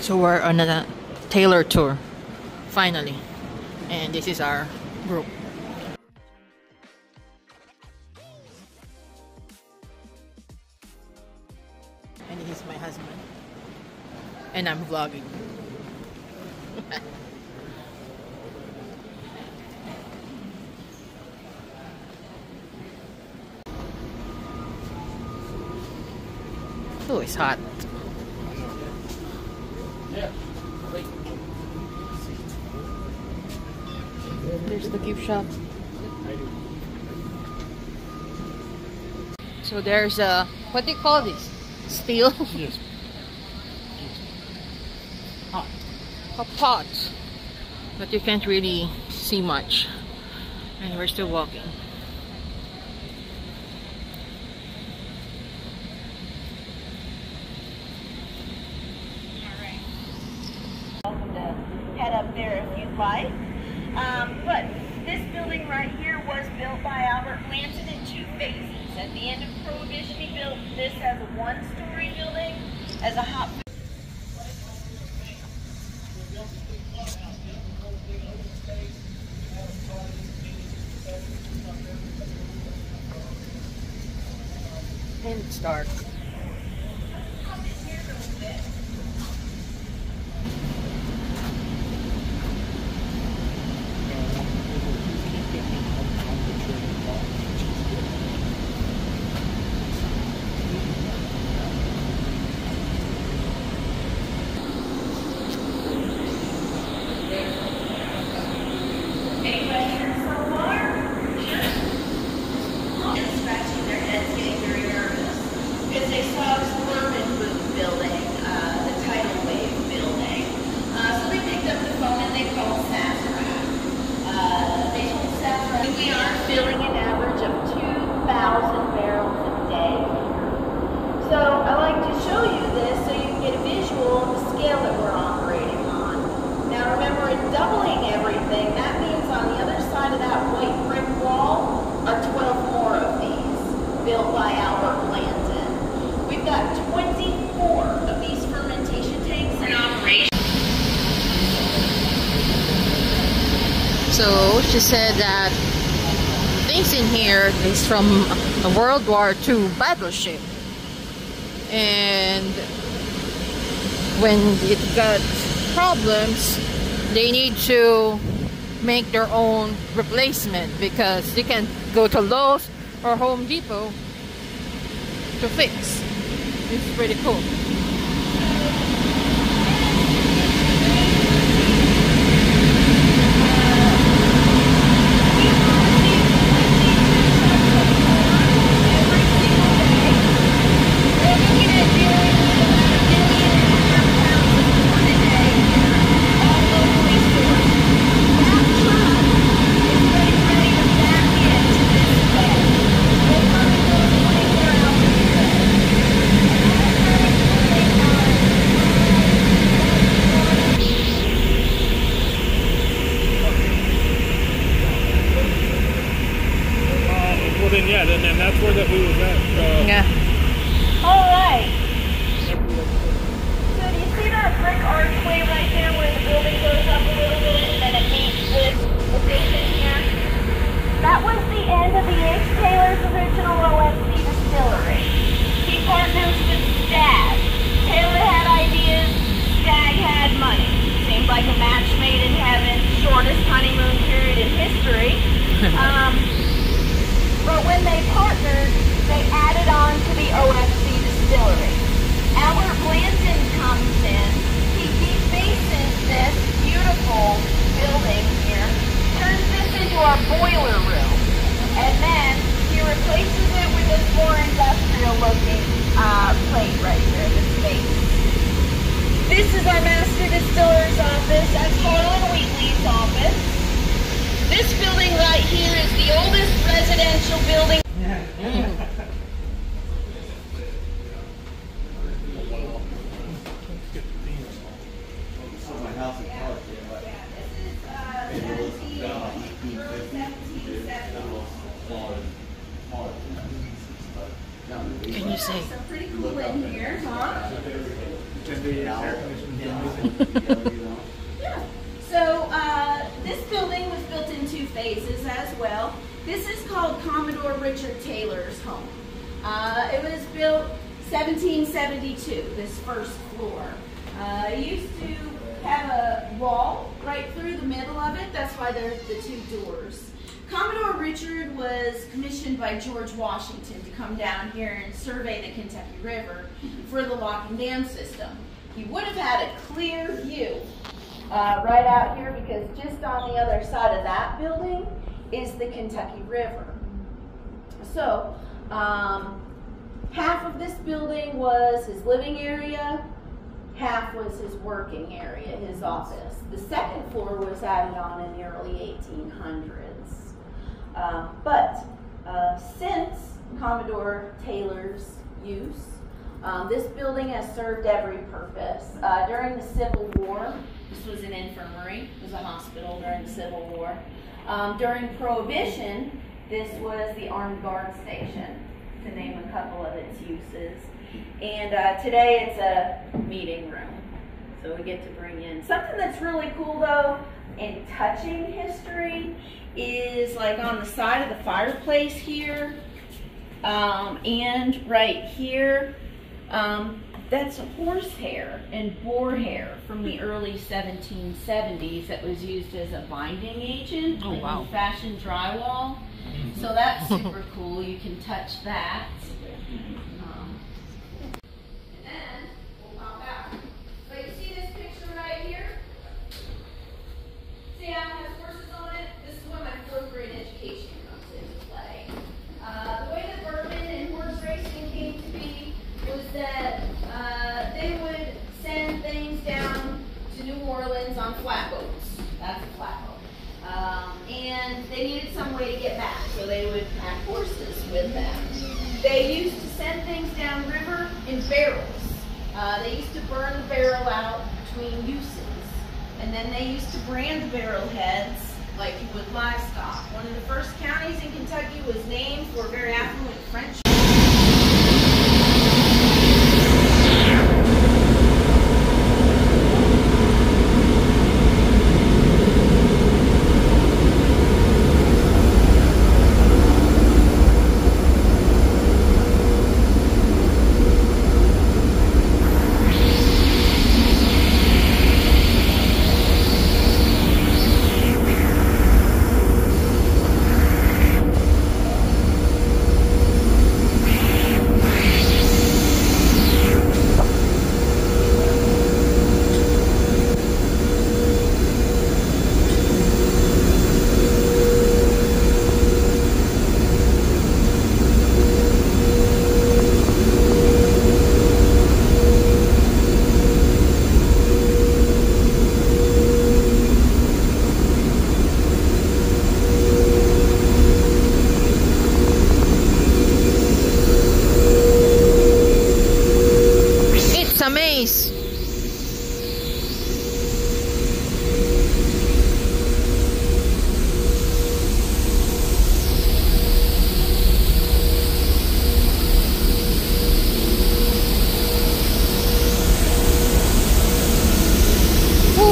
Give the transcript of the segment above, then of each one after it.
So we're on a tailor tour, finally. And this is our group. And he's my husband. And I'm vlogging. Oh, it's hot. There's the gift shop. So there's a, what do you call this? Steel? Yes. A pot. But you can't really see much. And we're still walking. Welcome to head up there if you'd like. But this building right here was built by Albert Blanton in 2 phases. At the end of Prohibition, he built this as a 1-story building, as a hot. And it's dark. Any questions so far? Sure. And scratching their heads, getting very nervous. Because they saw this Mormon building, the tidal wave building. So they picked up the phone and they called Sazerac. They told Sazerac we are filling an average of 2,000 barrels a day here. So I like to show you this so you can get a visual of the scale that we're operating on. Now remember, in doubling everything, that means on the other side of that white brick wall are 12 more of these, built by Albert Blanton. We've got 24 of these fermentation tanks in operation. So she said that things in here is from a World War II battleship. And when it got problems, they need to make their own replacement because they can go to Lowe's or Home Depot to fix. It's pretty cool. Yeah, then that's where that we was at. Yeah. All right. So do you see that brick archway right there where the building goes up a little bit and then it meets this addition here? That was the end of the H. Taylor's original OFC distillery. He partners with Stag. Taylor had ideas, Stag had money. Seemed like a match made in heaven, shortest honeymoon period in history. But when they partnered, they added on to the OFC distillery. Albert Blanton comes in, he defaces this beautiful building here, turns this into our boiler room, and then he replaces it with this more industrial looking plate right here, the space. This is our master distiller's office. That's Harlan Wheatley's office. This building right here is the oldest residential building. Can you say? Pretty cool in here, huh? And the air conditioning. Yeah. So this building was built in 2 phases as well. This is called Commodore Richard Taylor's home. It was built 1772, this first floor. It used to have a wall right through the middle of it. That's why there's the 2 doors. Commodore Richard was commissioned by George Washington to come down here and survey the Kentucky River for the lock and dam system. He would have had a clear view right out here because just on the other side of that building is the Kentucky River. So half of this building was his living area, half was his working area, his office. The second floor was added on in the early 1800s. But since Commodore Taylor's use, this building has served every purpose. During the Civil War, this was an infirmary, it was a hospital during the Civil War. During Prohibition, this was the Armed Guard Station, to name a couple of its uses. And today it's a meeting room, so we get to bring in. Something that's really cool though, in touching history, is like on the side of the fireplace here, and right here, that's horsehair and boar hair from the early 1770s that was used as a binding agent in old-fashioned drywall. So that's super cool. You can touch that. And then we'll pop out. So you see this picture right here? See how it has horses on it? This is where my 4th grade education comes into play. The way that bourbon and horse racing came to be was that they would send things down to New Orleans on flatboats. That's a flatboat. And they needed some way to get back, so they would have horses with them. They used to send things downriver in barrels. They used to burn the barrel out between uses. And then they used to brand the barrel heads like you would livestock. One of the first counties in Kentucky was named for a very affluent French.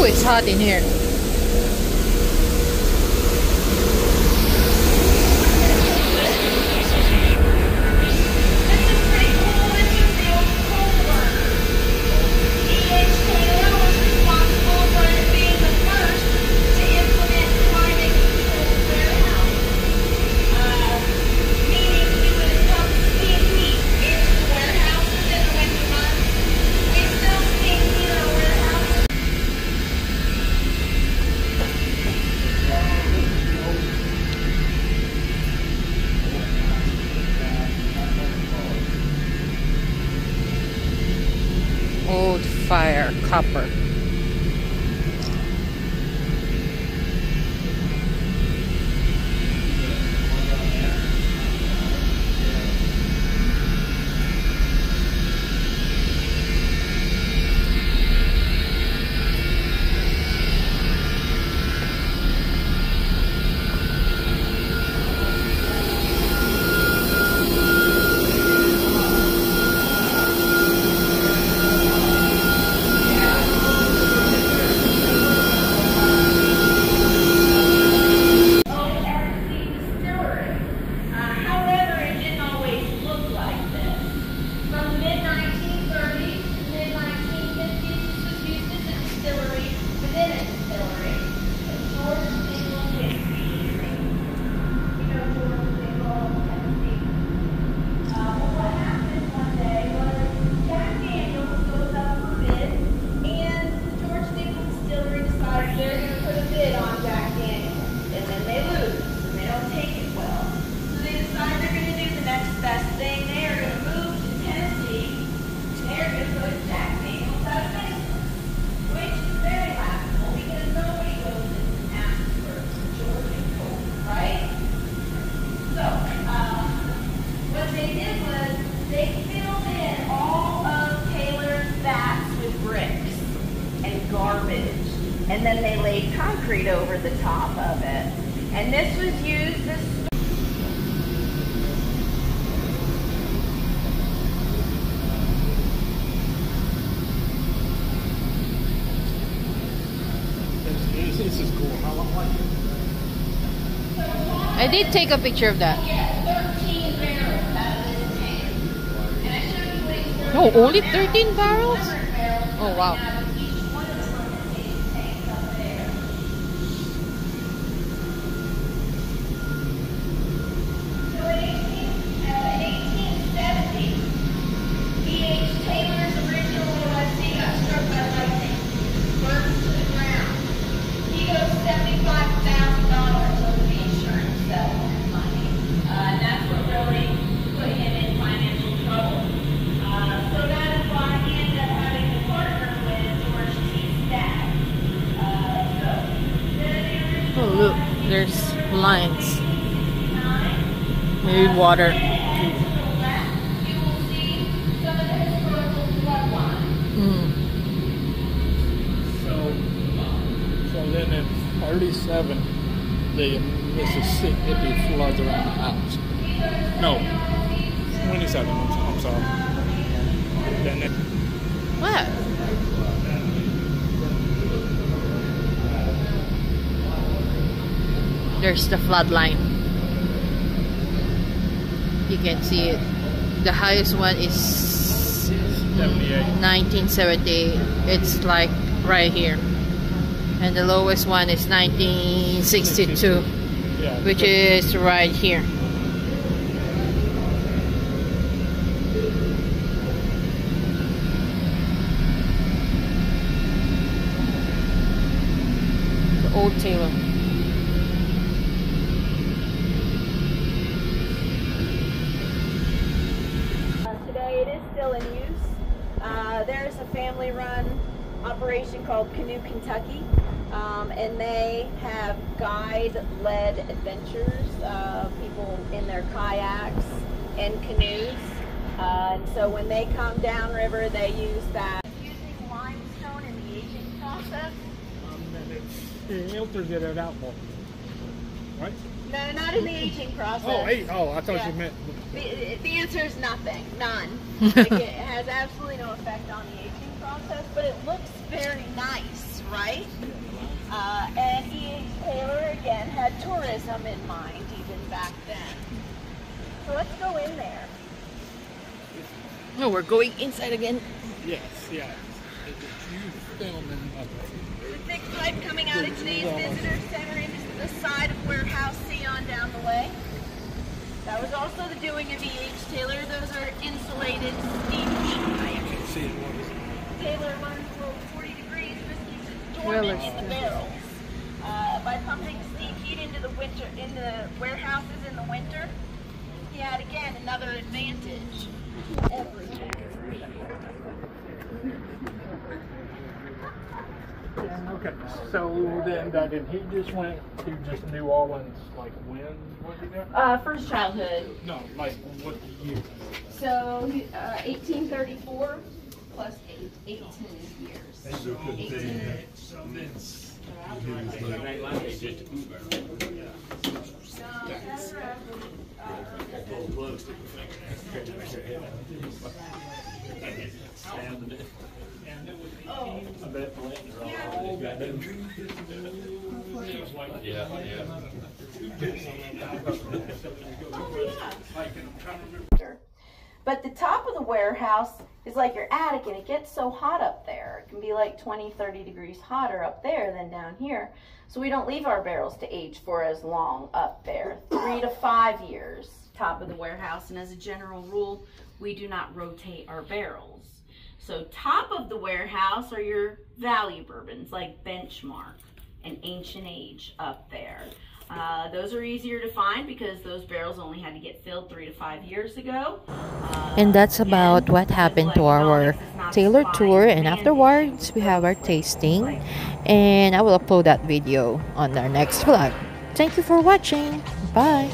It's hot in here. Old fire copper. and then they laid concrete over the top of it. And this was used as This is cool. I like it. I did take a picture of that. yeah, 13 barrels out of this tank. And I showed you what it's No, only 13 barrels? barrels Oh, wow. out of each one of the fermentation tanks up there. So in 1870, E.H. Taylor's original OSC got struck by lightning, burned to the ground. He owes $75,000 over the insurance settlement money. And that's what really put him in financial trouble. So that is why he ended up having to partner with George T. Stack. Oh, look, there's lines. Maybe water. You will see some of the historical bloodline. Mm. So then in 37, the Mississippi floods around the house. No, 27. I'm sorry. Then it, What? There's the flood line. You can see it. The highest one is 78. 1978. It's like right here. And the lowest one is 1962, Yeah. which is right here. The old Taylor. Today it is still in use. There's a family-run operation called Canoe Kentucky, and they have guide-led adventures, people in their kayaks and canoes. And so when they come downriver, they use that. Using limestone in the aging process. It filters it out more. Right? No, not in the aging process. I thought Yeah. you meant. The answer is nothing, none. Like, it has absolutely no effect on the aging process, but it looks very nice, right? And E.H. Taylor, again, had tourism in mind even back then. So let's go in there. No, we're going inside again. Yes, yeah. It's you filming. The thick pipe coming out of today's visitor center into the side of warehouse C on down the way. That was also the doing of E.H. Taylor. Those are insulated steam heat pipes. See it. Taylor learned to roll 40 degrees, just keeps it dormant Really? in the barrels. By pumping steam heat into the warehouses in the winter, he had again another advantage. Everything. Okay, so then he just went to just New Orleans, like when was he there? First childhood. No, like what year? So 1834 plus 18 years. 18. So then. Oh. I bet But the top of the warehouse is like your attic, and it gets so hot up there. It can be like 20, 30 degrees hotter up there than down here. So we don't leave our barrels to age for as long up there. 3 to 5 years, top of the warehouse. And as a general rule, we do not rotate our barrels. So top of the warehouse are your value bourbons like Benchmark and Ancient Age up there. Those are easier to find because those barrels only had to get filled 3 to 5 years ago. And that's about what happened to our Taylor tour, and afterwards we have our tasting, and I will upload that video on our next vlog. Thank you for watching. Bye.